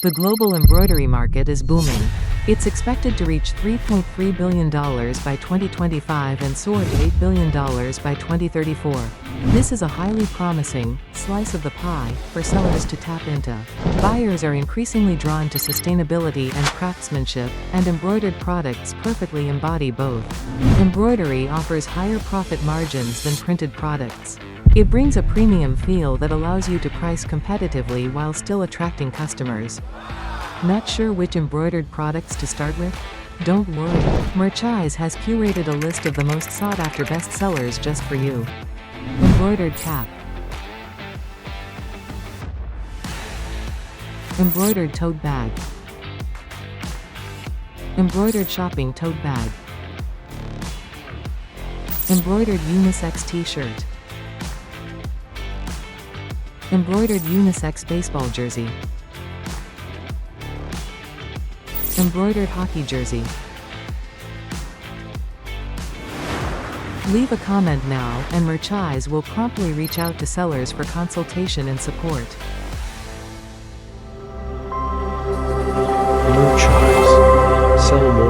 The global embroidery market is booming. It's expected to reach $3.3 billion by 2025 and soar to $8 billion by 2034. This is a highly promising slice of the pie for sellers to tap into. Buyers are increasingly drawn to sustainability and craftsmanship, and embroidered products perfectly embody both. Embroidery offers higher profit margins than printed products. It brings a premium feel that allows you to price competitively while still attracting customers. Not sure which embroidered products to start with? Don't worry, Merchise has curated a list of the most sought-after bestsellers just for you. Embroidered Cap, Embroidered Tote Bag, Embroidered Shopping Tote Bag, Embroidered Unisex T-shirt, Embroidered Unisex Baseball Jersey, Embroidered Hockey Jersey. Leave a comment now, and Merchise will promptly reach out to sellers for consultation and support. Merchise. Sell more.